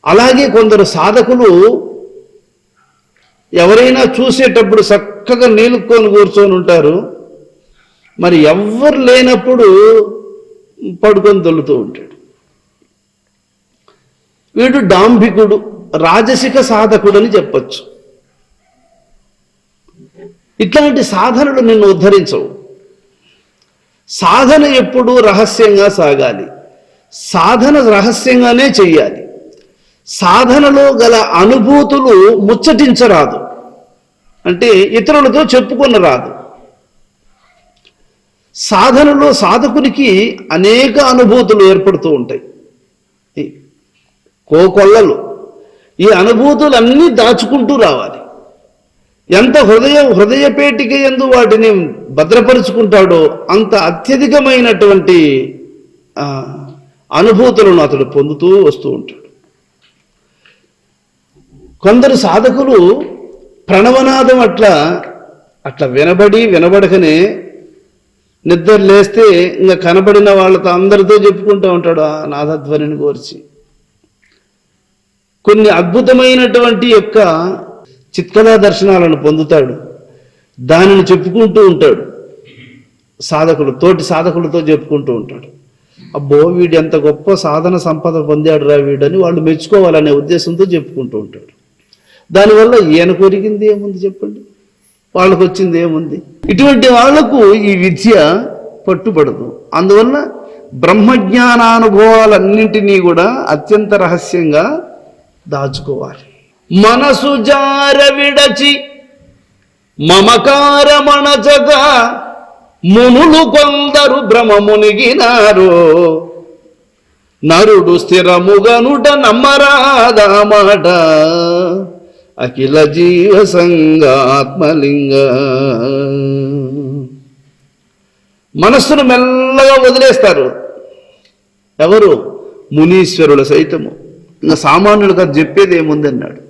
అలాగే కొందరు సాధకులు ఎవరైనా చూసేటప్పుడు చక్కగా నీలుక్కొని కూర్చొని ఉంటారు, మరి ఎవ్వరు లేనప్పుడు పడుకొని దొల్లుతూ ఉంటాడు. వీడు డాంభికుడు, రాజసిక సాధకుడు అని చెప్పచ్చు. ఇట్లాంటి సాధనలు నిన్ను ఉద్ధరించవు. సాధన ఎప్పుడూ రహస్యంగా సాగాలి, సాధన రహస్యంగానే చెయ్యాలి. సాధనలో గల అనుభూతులు ముచ్చటించరాదు, అంటే ఇతరులతో చెప్పుకొనరాదు. సాధనలో సాధకునికి అనేక అనుభూతులు ఏర్పడుతూ ఉంటాయి, కోకొల్లలు. ఈ అనుభూతులన్నీ దాచుకుంటూ రావాలి. ఎంత హృదయపేటిక యందు వాటిని భద్రపరుచుకుంటాడో అంత అత్యధికమైనటువంటి అనుభూతులను అతడు పొందుతూ వస్తూ ఉంటాడు. కొందరు సాధకులు ప్రణవనాదం అట్లా వినబడకనే నిద్ర లేస్తే ఇంకా కనబడిన వాళ్ళతో అందరితో చెప్పుకుంటూ ఉంటాడు ఆ నాదధ్వనిని కోర్చి. కొన్ని అద్భుతమైనటువంటి యొక్క చిత్కళా దర్శనాలను పొందుతాడు, దానిని చెప్పుకుంటూ ఉంటాడు. తోటి సాధకులతో చెప్పుకుంటూ ఉంటాడు. అబ్బో వీడు ఎంత గొప్ప సాధన సంపద పొందాడు రా వీడని వాళ్ళు మెచ్చుకోవాలనే ఉద్దేశంతో చెప్పుకుంటూ ఉంటాడు. దానివల్ల ఈయన కొరిగింది ఏముంది చెప్పండి, వాళ్ళకు వచ్చింది ఏముంది? ఇటువంటి వాళ్లకు ఈ విద్య పట్టుబడదు. అందువల్ల బ్రహ్మజ్ఞానానుభవాలన్నింటినీ కూడా అత్యంత రహస్యంగా దాచుకోవాలి. మనసు జార విడచి మమకారమణచగా మునులు కొందరు భ్రమమునిగినారు, నరుడు స్థిరముగనుట నమ్మరాదా మాట అఖిల జీవ సంగాత్మలింగ. మనస్సును మెల్లగా వదిలేస్తారు ఎవరు? మునీశ్వరుల సైతము. ఇంకా సామాన్యులకు అది చెప్పేది ఏముంది అన్నాడు.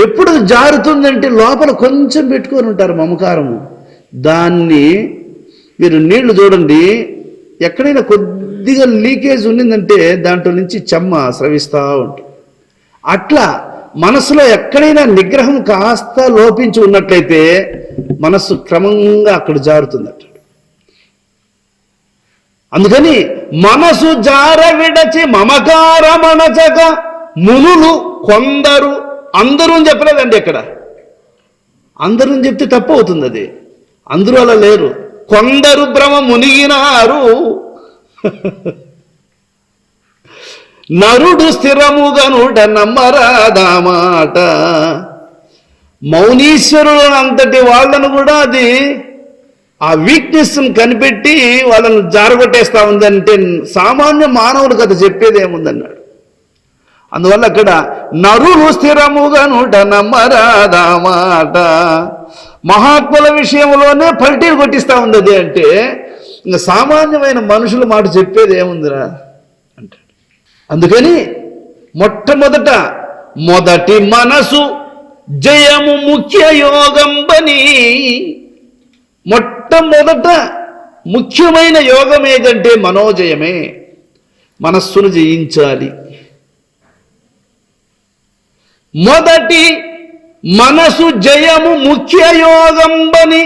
ఎప్పుడు జారుతుందంటే లోపల కొంచెం పెట్టుకొని ఉంటారు మమకారము. దాన్ని మీరు నీళ్లు చూడండి, ఎక్కడైనా కొద్దిగా లీకేజ్ ఉన్నిందంటే దాంట్లో నుంచి చెమ్మ స్రవిస్తూ ఉంటుంది. అట్లా మనసులో ఎక్కడైనా నిగ్రహం కాస్త లోపించి ఉన్నట్లయితే మనస్సు క్రమంగా అక్కడ జారుతుందట. అందుకని మనసు జార విడచి మమకారమణచక మునులు కొందరు, అందరూ అని చెప్పలేదండి ఎక్కడ. అందరూ అని చెప్తే తప్పు అవుతుంది. అది అందరూ అలా లేరు. కొందరు భ్రమ మునిగినారు. నరుడు స్థిరముగనుడ నమ్మరాదా మాట. మౌనీశ్వరుడు అంతటి వాళ్ళను కూడా అది ఆ వీక్నెస్ని కనిపెట్టి వాళ్ళను జారగొట్టేస్తా ఉందంటే సామాన్య మానవుడు కథ చెప్పేది ఏముందన్నాడు. అందువల్ల అక్కడ నరుడు స్థిరముగనుట నమ్మరాదా మాట. మహాత్ముల విషయంలోనే పల్టీలు కొట్టిస్తా ఉంది అది. అంటే ఇంకా సామాన్యమైన మనుషుల మాట చెప్పేది ఏముందిరా అంటాడు. అందుకని మొట్టమొదట మొదటి మనసు జయము ముఖ్య యోగంబని. మొట్టమొదట ముఖ్యమైన యోగం ఏదంటే మనోజయమే. మనస్సును జయించాలి. మొదటి మనసు జయము ముఖ్య యోగంబని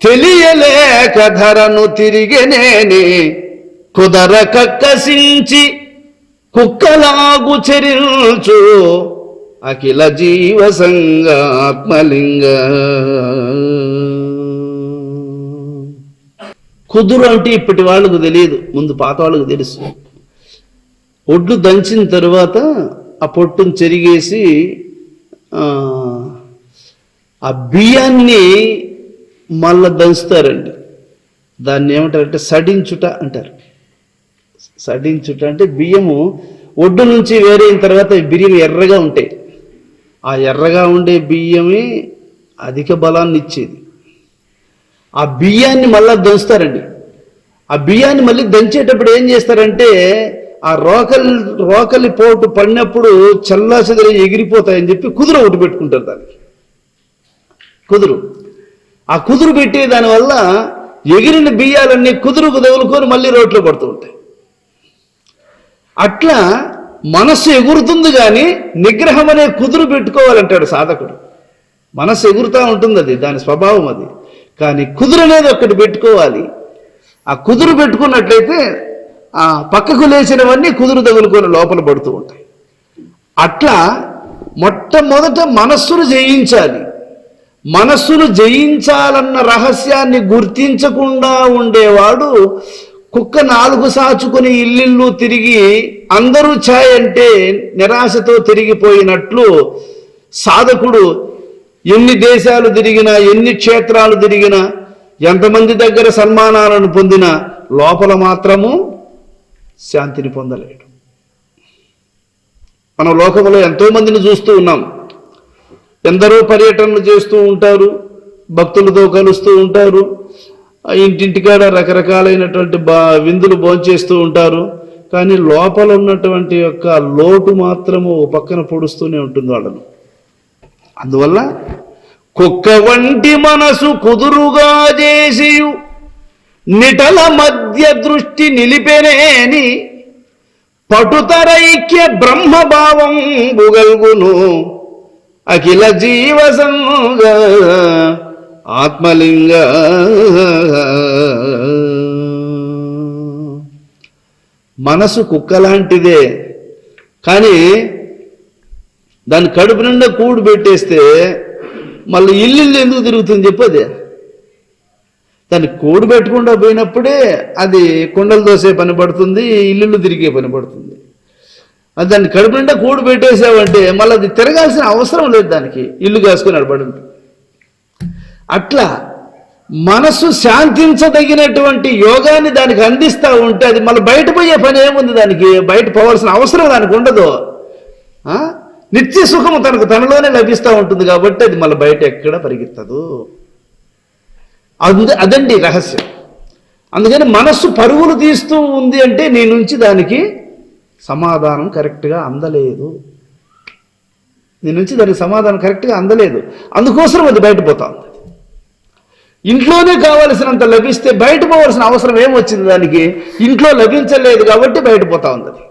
తెలియలేక ధరను తిరిగెనేని కుదర కక్కసించి కుక్కలాగు చెరిల్చు అఖిల జీవ సంగాత్మలింగ. కుదురు అంటే ఇప్పటి వాళ్ళకు తెలియదు, ముందు పాత వాళ్ళకు తెలుసు. ఒడ్లు దంచిన తరువాత ఆ పొట్టును చెరిగేసి ఆ బియ్యాన్ని మళ్ళా దంచుతారండి. దాన్ని ఏమంటారంటే సడించుట అంటారు. సడించుట అంటే బియ్యము ఒడ్డు నుంచి వేరైన తర్వాత బియ్యం ఎర్రగా ఉంటాయి. ఆ ఎర్రగా ఉండే బియ్యమే అధిక బలాన్ని ఇచ్చేది. ఆ బియ్యాన్ని మళ్ళా దంచుతారండి. ఆ బియ్యాన్ని మళ్ళీ దంచేటప్పుడు ఏం చేస్తారంటే ఆ రోకలి పోటు పడినప్పుడు చల్లా చెదరి ఎగిరిపోతాయని చెప్పి కుదురు ఒకటి పెట్టుకుంటారు. దానికి కుదురు, ఆ కుదురు పెట్టే దానివల్ల ఎగిరిన బియ్యాలన్నీ కుదురుకు తగులుకొని మళ్ళీ రోట్లో పడుతూ ఉంటాయి. అట్లా మనస్సు ఎగురుతుంది కానీ నిగ్రహం అనే కుదురు పెట్టుకోవాలంటాడు సాధకుడు. మనస్సు ఎగురుతూ ఉంటుంది, అది దాని స్వభావం అది. కానీ కుదురు అనేది ఒక్కటి పెట్టుకోవాలి. ఆ కుదురు పెట్టుకున్నట్లయితే ఆ పక్కకు లేచినవన్నీ కుదురు తగులుకొని లోపల పడుతూ ఉంటాయి. అట్లా మొట్టమొదట మనస్సును జయించాలి. మనస్సును జయించాలన్న రహస్యాన్ని గుర్తించకుండా ఉండేవాడు కుక్క నాలుగు సాచుకుని ఇల్లిల్లు తిరిగి అందరూ ఛాయ్ అంటే నిరాశతో తిరిగిపోయినట్లు సాధకుడు ఎన్ని దేశాలు తిరిగినా, ఎన్ని క్షేత్రాలు తిరిగినా, ఎంతమంది దగ్గర సన్మానాలను పొందినా లోపల మాత్రము శాంతిని పొందలేడు. మనం లోకంలో ఎంతో మందిని చూస్తూ ఉన్నాం. ఎందరో పర్యటనలు చేస్తూ ఉంటారు, భక్తులతో కలుస్తూ ఉంటారు, ఇంటింటికాడ రకరకాలైనటువంటి విందులు భోంచేస్తూ ఉంటారు. కానీ లోపల ఉన్నటువంటి యొక్క లోటు మాత్రము పక్కన పొడుస్తూనే ఉంటుంది వాళ్ళను. అందువల్ల కుక్క వంటి మనసు కుదురుగా చేసియు నిటల మధ్య దృష్టి నిలిపెనేని పటుతరైక్య బ్రహ్మభావం బుగల్గును అఖిల జీవ సంగ ఆత్మలింగ. మనసు కుక్కలాంటిదే, కానీ దాని కడుపు నిండా కూడు పెట్టేస్తే మళ్ళీ ఇల్లు ఎందుకు తిరుగుతుంది చెప్పదే. దాన్ని కూడు పెట్టకుండా పోయినప్పుడే అది కుండలు దోసే పని పడుతుంది, ఇల్లు తిరిగే పని పడుతుంది. అది దాన్ని కడుపు నిండా కూడు పెట్టేసావంటే మళ్ళీ అది తిరగాల్సిన అవసరం లేదు, దానికి ఇల్లు కాసుకొని అడబడి ఉంటుంది. అట్లా మనసు శాంతించదగినటువంటి యోగాన్ని దానికి అందిస్తూ ఉంటే అది మళ్ళీ బయట పోయే పని ఏముంది, దానికి బయట పోవాల్సిన అవసరం దానికి ఉండదు. నిత్య సుఖము తనలోనే లభిస్తూ ఉంటుంది కాబట్టి అది మళ్ళీ బయట ఎక్కడ పరిగెత్తదు. అదండి రహస్యం. అందుకని మనస్సు పరుగులు తీస్తూ ఉంది అంటే నీ నుంచి దానికి సమాధానం కరెక్ట్గా అందలేదు. నీ నుంచి దానికి సమాధానం కరెక్ట్గా అందలేదు, అందుకోసం అది బయటపోతా ఉంది. ఇంట్లోనే కావలసినంత లభిస్తే బయట పోవాల్సిన అవసరం ఏమొచ్చింది దానికి? ఇంట్లో లభించలేదు కాబట్టి బయటపోతా ఉంది అది.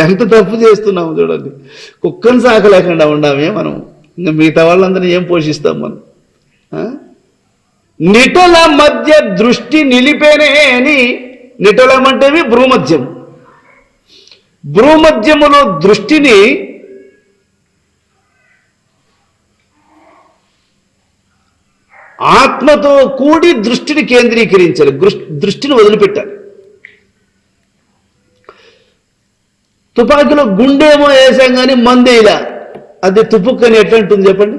ఎంత తప్పు చేస్తున్నాము చూడండి. కుక్కను సాకలేకుండా ఉన్నామే మనం, ఇంకా మిగతా వాళ్ళందరినీ ఏం పోషిస్తాం మనం? నిటల మధ్య దృష్టి నిలిపేనే అని, నిటలం అంటేవి భ్రూమధ్యం, భ్రూమధ్యములో దృష్టిని ఆత్మతో కూడి దృష్టిని కేంద్రీకరించాలి, దృష్టిని వదిలిపెట్టాలి. తుపాకీలో గుండేమో వేసాం కానీ మందు ఇలా, అది తుపుక్కని ఎట్లా ఉంటుంది చెప్పండి?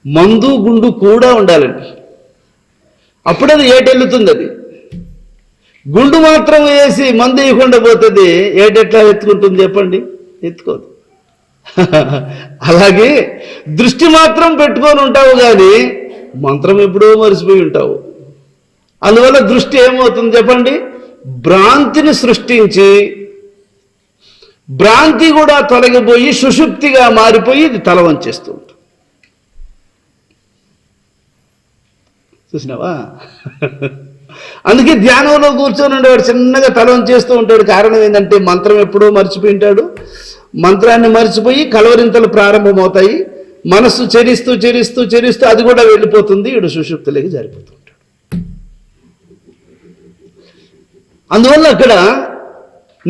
మందు గుండు కూడా ఉండాలండి, అప్పుడు అది ఏటెళ్తుంది. అది గుండు మాత్రం వేసి మందు వేయకుండా పోతుంది, ఏటెట్లా ఎత్తుకుంటుంది చెప్పండి? ఎత్తుకోదు. అలాగే దృష్టి మాత్రం పెట్టుకొని ఉంటావు కానీ మంత్రం ఎప్పుడో మరిచిపోయి ఉంటావు. అందువల్ల దృష్టి ఏమవుతుంది చెప్పండి? భ్రాంతిని సృష్టించి భ్రాంతి కూడా తొలగిపోయి సుషుప్తిగా మారిపోయి ఇది తల వంచేస్తూ ఉంటుంది. చూసినావా? అందుకే ధ్యానంలో కూర్చొని ఉండేవాడు చిన్నగా తల వంచేస్తూ ఉంటాడు. కారణం ఏంటంటే మంత్రం ఎప్పుడో మర్చిపోయి ఉంటాడు. మంత్రాన్ని మర్చిపోయి కలవరింతలు ప్రారంభమవుతాయి. మనస్సు చెరిస్తూ చెరిస్తూ చెరిస్తూ అది కూడా వెళ్ళిపోతుంది, ఇడు సుషుప్తిలోకి జారిపోతుంటాడు. అందువల్ల అక్కడ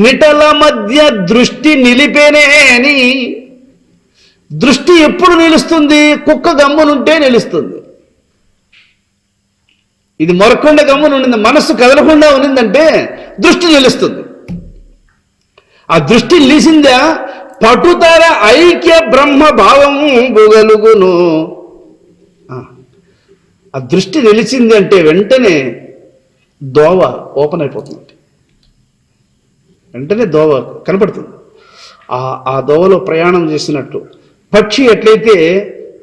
నిటల మధ్య దృష్టి నిలిపేనే అని, దృష్టి ఎప్పుడు నిలుస్తుంది? కుక్క గమ్మునుంటే నిలుస్తుంది. ఇది మొరకొండ గమ్మున ఉండింది, మనస్సు కదలకుండా ఉన్నిందంటే దృష్టి నిలుస్తుంది. ఆ దృష్టి నిలిచిందా పటుతర ఐక్య బ్రహ్మ భావం బుగలుగును. ఆ దృష్టి నిలిచింది అంటే వెంటనే దోవ ఓపెన్ అయిపోతుంది, వెంటనే దోవ కనపడుతుంది. ఆ దోవలో ప్రయాణం చేసినట్లు పక్షి ఎట్లయితే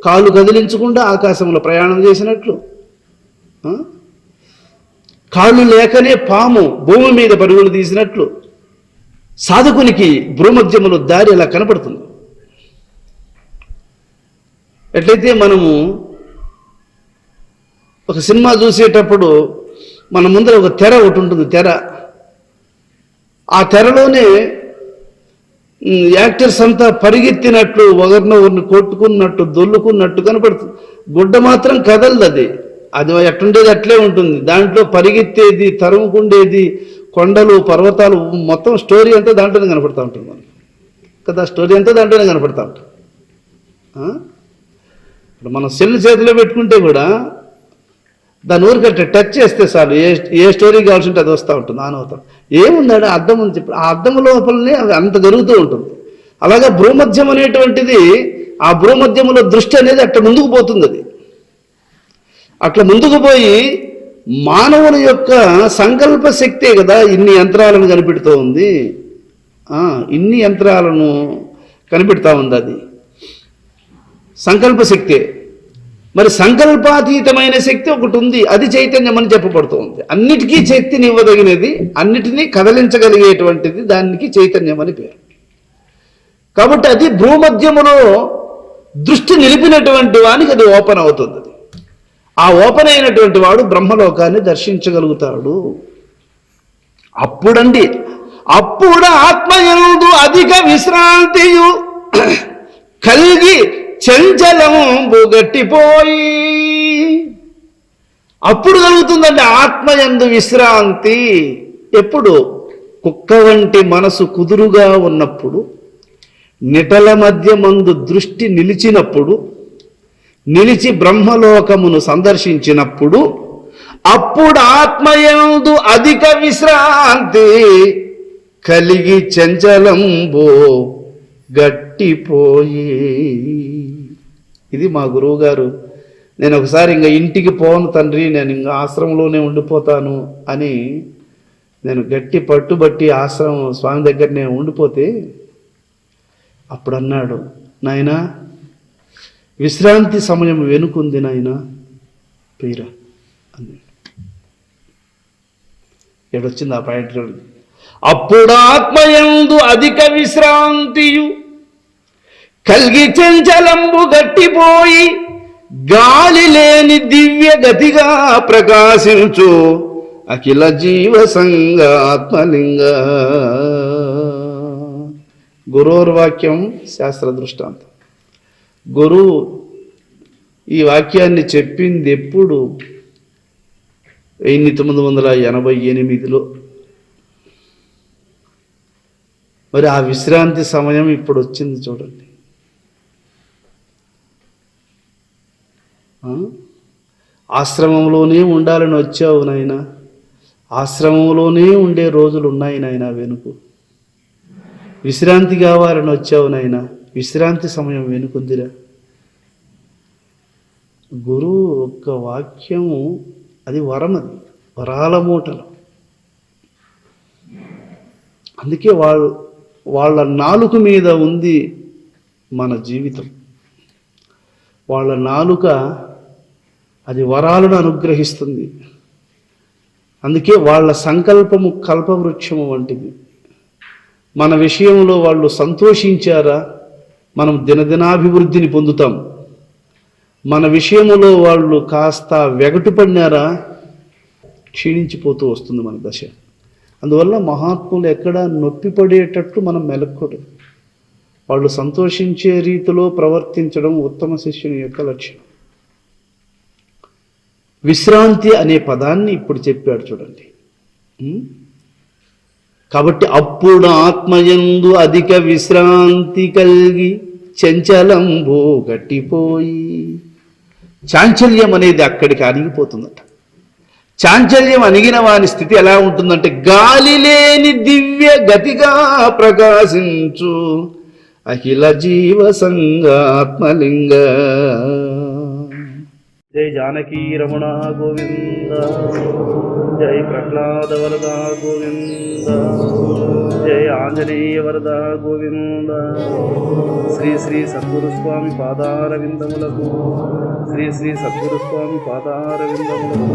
కాలు కదిలించకుండా ఆకాశంలో ప్రయాణం చేసినట్లు, కాళ్ళు లేకనే పాము భూమి మీద పరుగులు తీసినట్లు సాధకునికి భ్రూమధ్యములో దారి అలా కనపడుతుంది. ఎట్లయితే మనము ఒక సినిమా చూసేటప్పుడు మన ముందర ఒక తెర ఒకటి ఉంటుంది, తెర. ఆ తెరలోనే యాక్టర్స్ అంతా పరిగెత్తినట్లు, ఒకరినొకరిని కొట్టుకున్నట్టు, దొల్లుకున్నట్టు కనపడుతుంది. గుడ్డ మాత్రం కదలదు, అది ఎట్టుండేది అట్లే ఉంటుంది. దాంట్లో పరిగెత్తేది, తరుముకుండేది, కొండలు, పర్వతాలు, మొత్తం స్టోరీ అంతా దాంట్లోనే కనపడతా ఉంటుంది మనకి కదా. స్టోరీ అంతా దాంట్లోనే కనపడతా ఉంటుంది. ఇప్పుడు మనం సెల్ చేతిలో పెట్టుకుంటే కూడా దాని ఊరికట్టే టచ్ చేస్తే చాలు, ఏ స్టోరీ కావాల్సి ఉంటే అది వస్తూ ఉంటుంది, ఆన్ అవుతాం. ఏముందాడు అర్థం అని చెప్పి ఆ అర్థం లోపలనే అంత జరుగుతూ ఉంటుంది. అలాగే భ్రూమధ్యం అనేటువంటిది, ఆ భ్రూమధ్యములో దృష్టి అనేది అట్లా ముందుకు పోతుంది. అది అట్లా ముందుకు పోయి మానవుని యొక్క సంకల్ప శక్తే కదా ఇన్ని యంత్రాలను కనిపెడుతూ ఉంది. ఇన్ని యంత్రాలను కనిపెడతా ఉంది, అది సంకల్ప శక్తే. మరి సంకల్పాతీతమైన శక్తి ఒకటి ఉంది, అది చైతన్యం అని చెప్పబడుతూ ఉంది. అన్నిటికీ శక్తిని ఇవ్వదగినది, అన్నిటినీ కదలించగలిగేటువంటిది, దానికి చైతన్యం అని పేరు. కాబట్టి అది భ్రూమధ్యములో దృష్టి నిలిపినటువంటి వానికి అది ఓపెన్ అవుతుంది. ఆ ఓపెన్ అయినటువంటి వాడు బ్రహ్మలోకాన్ని దర్శించగలుగుతాడు. అప్పుడు ఆత్మయందు అధిక విశ్రాంతియు కలిగి చంచలము గట్టిపోయి, అప్పుడు కలుగుతుందండి ఆత్మయందు విశ్రాంతి. ఎప్పుడు? కుక్క వంటి మనసు కుదురుగా ఉన్నప్పుడు, నిటల మధ్య మందు దృష్టి నిలిచినప్పుడు, నిలిచి బ్రహ్మలోకమును సందర్శించినప్పుడు, అప్పుడు ఆత్మయందు అధిక విశ్రాంతి కలిగి చంచలంబో గట్టిపోయి. ఇది మా గురువు గారు. నేను ఒకసారి ఇంకా ఇంటికి పోను తండ్రి, నేను ఇంకా ఆశ్రమంలోనే ఉండిపోతాను అని నేను గట్టి పట్టుబట్టి ఆశ్రమం స్వామి దగ్గరనే ఉండిపోతే అప్పుడు అన్నాడు, నాయనా విశ్రాంతి సమయం వెనుకుంది నాయనా, పీరా అన్నాడు. ఎడొచ్చింది ఆ పాయింట్. అప్పుడాత్మయందు అధిక విశ్రాంతియు కల్గి చంచలంబు గట్టిపోయి గాలి లేని దివ్య గతిగా ప్రకాశించు అఖిల జీవ సంగాత్మలింగ. గురోర్వాక్యం శాస్త్ర దృష్టాంతం. గురువు ఈ వాక్యాన్ని చెప్పింది ఎప్పుడు? 1988లో. మరి ఆ విశ్రాంతి సమయం ఇప్పుడు వచ్చింది చూడండి. ఆశ్రమంలోనే ఉండాలని వచ్చావు నాయన, ఆశ్రమంలోనే ఉండే రోజులు ఉన్నాయి నాయన వెనుక. విశ్రాంతి కావాలని వచ్చావు నాయన, విశ్రాంతి సమయం వెనుకుందిరా. గురువు ఒక్క వాక్యము అది వరం, అది వరాల మూటలు. అందుకే వాళ్ళ నాలుక మీద ఉంది మన జీవితం. వాళ్ళ నాలుక అది వరాలను అనుగ్రహిస్తుంది. అందుకే వాళ్ళ సంకల్పము కల్పవృక్షము వంటిది. మన విషయంలో వాళ్ళు సంతోషించారా, మనం దినదినాభివృద్ధిని పొందుతాం. మన విషయంలో వాళ్ళు కాస్త వెగటుపడినారా, క్షీణించిపోతూ వస్తుంది మన దశ. అందువల్ల మహాత్ములు ఎక్కడా నొప్పిపడేటట్లు మనం మెలక్కూడదు. వాళ్ళు సంతోషించే రీతిలో ప్రవర్తించడం ఉత్తమ శిష్యుని యొక్క లక్ష్యం. విశ్రాంతి అనే పదాన్ని ఇప్పుడు చెప్పాడు చూడండి. కాబట్టి అప్పుడు ఆత్మయందు అధిక విశ్రాంతి కలిగి చంచలంబు గట్టిపోయి. చాంచల్యం అనేది అక్కడికి అణిగిపోతుందట. చాంచల్యం అణిగిన వాని స్థితి ఎలా ఉంటుందంటే గాలి లేని దివ్య గతిగా ప్రకాశించు అఖిల జీవ సంగాత్మలింగ. జై జానకీ రమణ గోవింద, జై ప్రహ్లాద వరద గోవింద, జై ఆంజనేయ వరద గోవింద. శ్రీ శ్రీ సద్గురు స్వామి పాదార విందములకు, శ్రీ శ్రీ సద్గురు స్వామి పాదార విందములకు.